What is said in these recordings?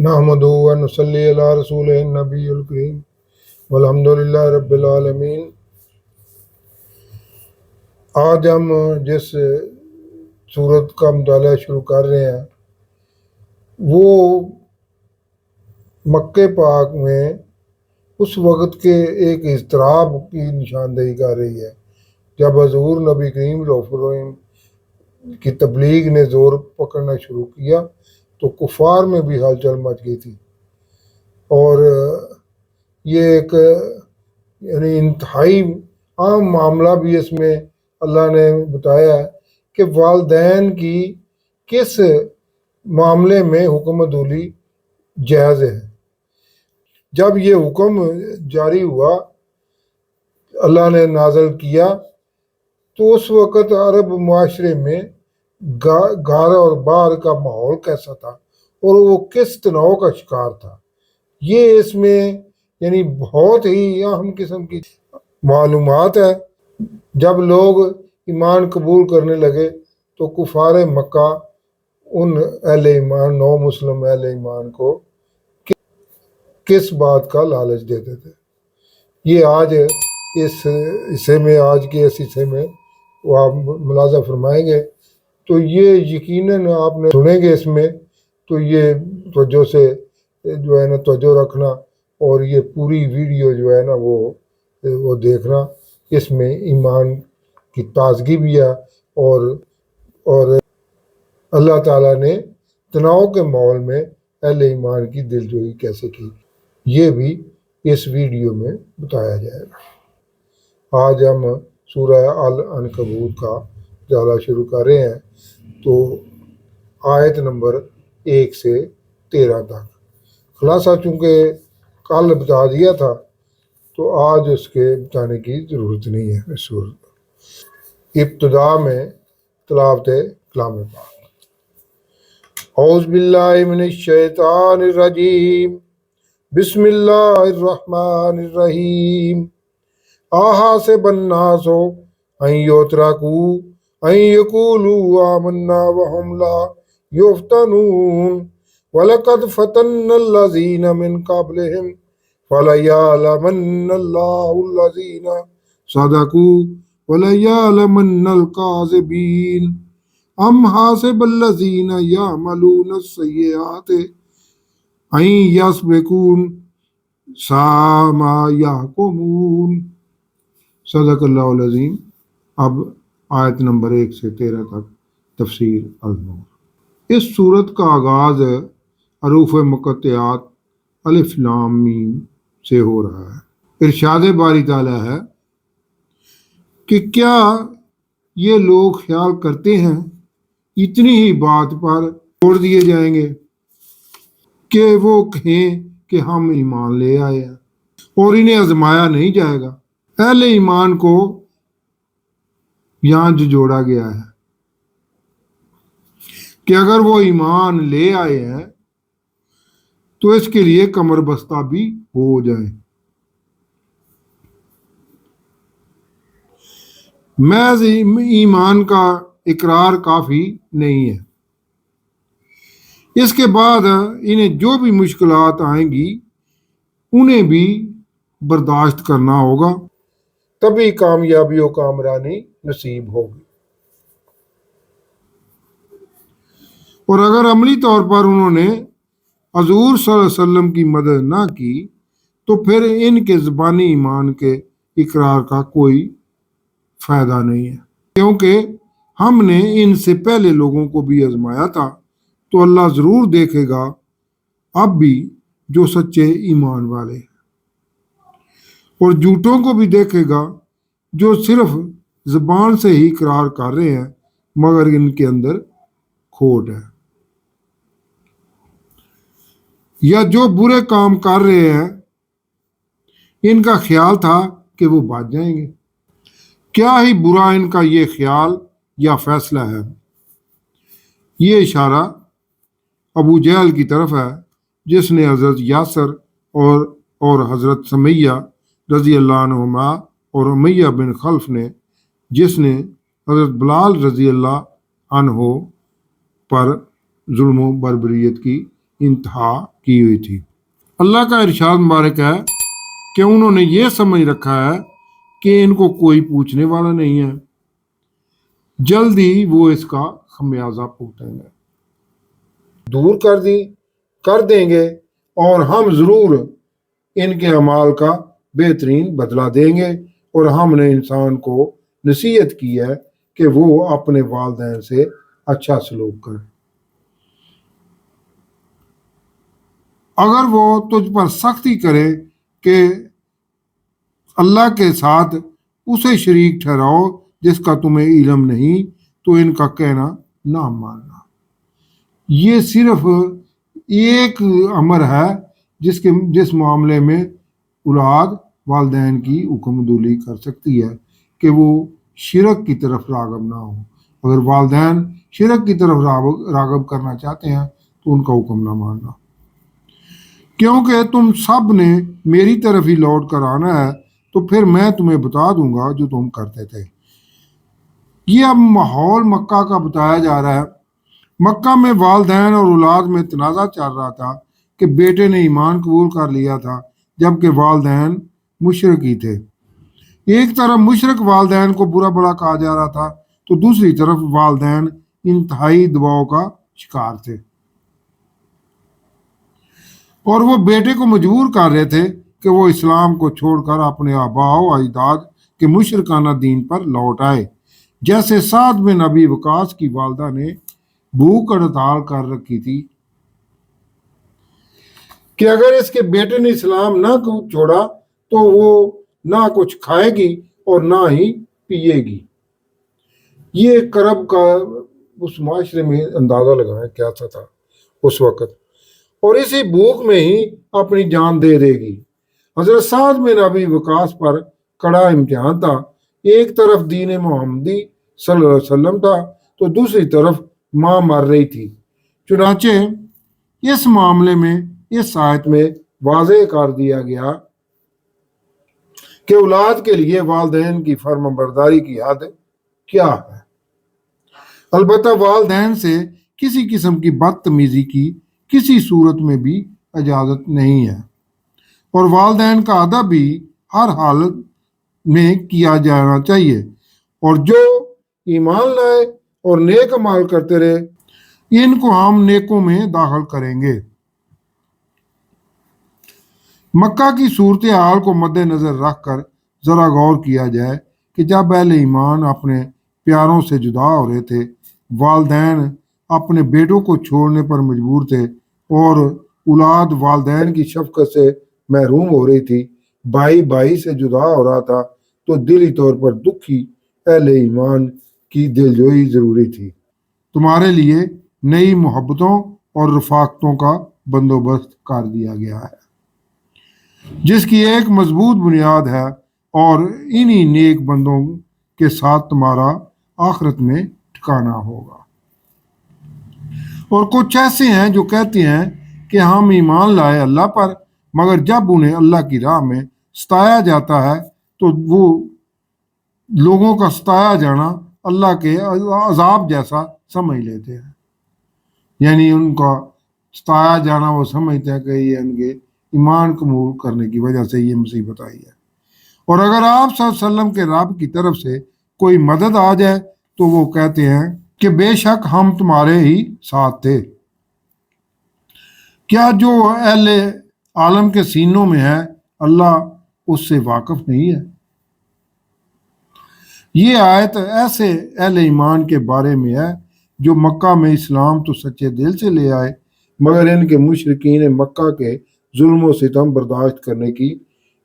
نحمدہ و نصلی علی رسولہ النبی الکریم والحمدللہ رب العالمین۔ آج ہم جس صورت کا مطالعہ شروع کر رہے ہیں وہ مکہ پاک میں اس وقت کے ایک اضطراب کی نشاندہی کر رہی ہے جب حضور نبی کریم رؤوف الرحیم کی تبلیغ نے زور پکڑنا شروع کیا تو کفار میں بھی ہلچل مچ گئی تھی، اور یہ ایک یعنی انتہائی عام معاملہ بھی اس میں اللہ نے بتایا ہے کہ والدین کی کس معاملے میں حکم عدولی جائز ہے۔ جب یہ حکم جاری ہوا، اللہ نے نازل کیا، تو اس وقت عرب معاشرے میں گھر اور باہر کا ماحول کیسا تھا اور وہ کس تناؤ کا شکار تھا، یہ اس میں یعنی بہت ہی اہم قسم کی معلومات ہے۔ جب لوگ ایمان قبول کرنے لگے تو کفار مکہ ان اہل ایمان، نو مسلم اہل ایمان کو کس بات کا لالچ دیتے تھے۔ یہ آج اس حصے میں، آج کے اس حصے میں وہ آپ ملاحظہ فرمائیں گے تو یہ یقیناً آپ نے سنیں گے اس میں، تو یہ توجہ سے جو ہے نا توجہ رکھنا اور یہ پوری ویڈیو جو ہے نا وہ دیکھنا۔ اس میں ایمان کی تازگی بھی ہے اور اللہ تعالیٰ نے تناؤ کے ماحول میں اہل ایمان کی دلجوئی کیسے کی، یہ بھی اس ویڈیو میں بتایا جائے گا۔ آج ہم سورہ العنکبوت کا مطالعہ شروع کر رہے ہیں، تو آیت نمبر 1 سے 13 تک خلاصہ چونکہ کل بتا دیا تھا تو آج اس کے بتانے کی ضرورت نہیں ہے۔ اس صورت ابتدا میں تلاوت کلام پاک۔ اعوذ باللہ من الشیطان الرجیم، بسم اللہ الرحمن الرحیم۔ احسب الناس ان یترکوا ان یقولوا آمنا وهم لا یفتنون وَلَقَدْ فَتَنَّا الَّذِينَ مِنْ قَبْلِهِمْ فَلَيَعْلَمَنَّ اللَّهُ الَّذِينَ صَدَقُوا وَلَيَعْلَمَنَّ الْكَاذِبِينَ أَمْ حَسِبَ الَّذِينَ يَعْمَلُونَ السَّيِّئَاتِ أَن يَسْبِقُونَ سَاءَ مَا يَحْكُمُونَ۔ صدق اللہ العظیم۔ اب آیت نمبر 1 سے 13 تک تفسیر النور۔ اس صورت کا آغاز حروف مقطعات الف لام میم سے ہو رہا ہے۔ ارشاد باری تعالیٰ ہے کہ کیا یہ لوگ خیال کرتے ہیں اتنی ہی بات پر چھوڑ دیے جائیں گے کہ وہ کہیں کہ ہم ایمان لے آئے ہیں اور انہیں آزمایا نہیں جائے گا۔ اہل ایمان کو یہاں جو جوڑا گیا ہے کہ اگر وہ ایمان لے آئے ہیں تو اس کے لیے کمر بستہ بھی ہو جائیں۔ محض ایمان کا اقرار کافی نہیں ہے، اس کے بعد انہیں جو بھی مشکلات آئیں گی انہیں بھی برداشت کرنا ہوگا، تبھی کامیابی و کامرانی نصیب ہوگی۔ اور اگر عملی طور پر انہوں نے حضور صلی اللہ علیہ وسلم کی مدد نہ کی تو پھر ان کے زبانی ایمان کے اقرار کا کوئی فائدہ نہیں ہے، کیونکہ ہم نے ان سے پہلے لوگوں کو بھی آزمایا تھا، تو اللہ ضرور دیکھے گا اب بھی جو سچے ایمان والے ہیں، اور جھوٹوں کو بھی دیکھے گا جو صرف زبان سے ہی اقرار کر رہے ہیں مگر ان کے اندر کھوٹ ہے، یا جو برے کام کر رہے ہیں ان کا خیال تھا کہ وہ بچ جائیں گے۔ کیا ہی برا ان کا یہ خیال یا فیصلہ ہے۔ یہ اشارہ ابو جہل کی طرف ہے جس نے حضرت یاسر اور حضرت سمیہ رضی اللہ عنہما اور امیہ بن خلف نے جس نے حضرت بلال رضی اللہ عنہ پر ظلم و بربریت کی انتہا کی ہوئی تھی۔ اللہ کا ارشاد مبارک ہے کہ انہوں نے یہ سمجھ رکھا ہے کہ ان کو کوئی پوچھنے والا نہیں ہے، جلد ہی وہ اس کا خمیازہ بھگتیں گے۔ دور کر دیں گے اور ہم ضرور ان کے اعمال کا بہترین بدلہ دیں گے، اور ہم نے انسان کو نصیحت کی ہے کہ وہ اپنے والدین سے اچھا سلوک کرے۔ اگر وہ تجھ پر سختی کرے کہ اللہ کے ساتھ اسے شریک ٹھہراؤ جس کا تمہیں علم نہیں، تو ان کا کہنا نہ ماننا۔ یہ صرف ایک امر ہے جس معاملے میں اولاد والدین کی حکمدولی کر سکتی ہے کہ وہ شرک کی طرف راغب نہ ہو۔ اگر والدین شرک کی طرف راغب کرنا چاہتے ہیں تو ان کا حکم نہ ماننا، کیونکہ تم سب نے میری طرف ہی لوٹ کر آنا ہے، تو پھر میں تمہیں بتا دوں گا جو تم کرتے تھے۔ یہ اب ماحول مکہ کا بتایا جا رہا ہے۔ مکہ میں والدین اور اولاد میں تنازع چل رہا تھا کہ بیٹے نے ایمان قبول کر لیا تھا جبکہ والدین مشرک ہی تھے۔ ایک طرف مشرک والدین کو برا بھلا کہا جا رہا تھا تو دوسری طرف والدین انتہائی دباؤ کا شکار تھے، اور وہ بیٹے کو مجبور کر رہے تھے کہ وہ اسلام کو چھوڑ کر اپنے آباء و اجداد کے مشرکانہ دین پر لوٹ آئے۔ جیسے سعد بن ابی وقاص کی والدہ نے بھوک ہڑتال کر رکھی تھی کہ اگر اس کے بیٹے نے اسلام نہ چھوڑا تو وہ نہ کچھ کھائے گی اور نہ ہی پیے گی۔ یہ کرب کا اس معاشرے میں اندازہ لگائیں کیسا تھا اس وقت، اور اسی بھوک میں ہی اپنی جان دے دے گی۔ حضرت سعد بن ابی وقاص پر کڑا امتحان تھا۔ ایک طرف دین محمدی صلی اللہ علیہ وسلم تھا تو دوسری طرف ماں مر رہی تھی۔ چنانچہ اس معاملے میں اس آیت میں واضح کر دیا گیا کہ اولاد کے لیے والدین کی فرمان برداری کی حد کیا ہے۔ البتہ والدین سے کسی قسم کی بدتمیزی کی کسی صورت میں بھی اجازت نہیں ہے، اور والدین کا ادب بھی ہر حالت میں کیا جانا چاہیے، اور جو ایمان لائے اور نیک عمل کرتے رہے ان کو ہم نیکوں میں داخل کریں گے۔ مکہ کی صورتحال کو مد نظر رکھ کر ذرا غور کیا جائے کہ جب اہل ایمان اپنے پیاروں سے جدا ہو رہے تھے، والدین اپنے بیٹوں کو چھوڑنے پر مجبور تھے، اور اولاد والدین کی شفقت سے محروم ہو رہی تھی، بھائی سے جدا ہو رہا تھا، تو دلی طور پر دکھی اہل ایمان کی دلجوئی ضروری تھی۔ تمہارے لیے نئی محبتوں اور رفاقتوں کا بندوبست کر دیا گیا ہے جس کی ایک مضبوط بنیاد ہے، اور انہی نیک بندوں کے ساتھ تمہارا آخرت میں ٹھکانہ ہوگا۔ اور کچھ ایسے ہیں جو کہتے ہیں کہ ہم ایمان لائے اللہ پر، مگر جب انہیں اللہ کی راہ میں ستایا جاتا ہے تو وہ لوگوں کا ستایا جانا اللہ کے عذاب جیسا سمجھ لیتے ہیں۔ یعنی ان کا ستایا جانا وہ سمجھتے ہیں کہ یہ ان کے ایمان قبول کرنے کی وجہ سے یہ مصیبت آئی ہے، اور اگر آپ صلی اللہ علیہ وسلم کے رب کی طرف سے کوئی مدد آ جائے تو وہ کہتے ہیں کہ بے شک ہم تمہارے ہی ساتھ تھے۔ کیا جو اہل عالم کے سینوں میں ہے اللہ اس سے واقف نہیں ہے؟ یہ آیت ایسے اہل ایمان کے بارے میں ہے جو مکہ میں اسلام تو سچے دل سے لے آئے، مگر ان کے مشرکین مکہ کے ظلم و ستم برداشت کرنے کی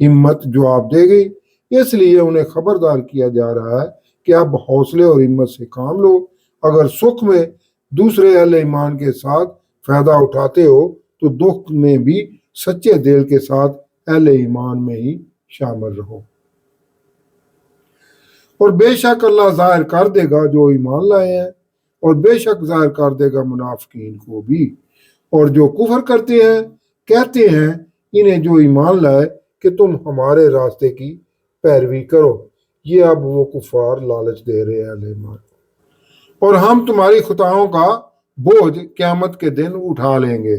ہمت جواب دے گئی۔ اس لیے انہیں خبردار کیا جا رہا ہے کہ اب حوصلے اور ہمت سے کام لو۔ اگر سکھ میں دوسرے اہل ایمان کے ساتھ فائدہ اٹھاتے ہو تو دکھ میں بھی سچے دل کے ساتھ اہل ایمان میں ہی شامل رہو، اور بے شک اللہ ظاہر کر دے گا جو ایمان لائے ہیں، اور بے شک ظاہر کر دے گا منافقین کو بھی، اور جو کفر کرتے ہیں کہتے ہیں انہیں جو ایمان لائے کہ تم ہمارے راستے کی پیروی کرو۔ یہ اب وہ کفار لالچ دے رہے ہیں اہل ایمان، اور ہم تمہاری خطاؤں کا بوجھ قیامت کے دن اٹھا لیں گے۔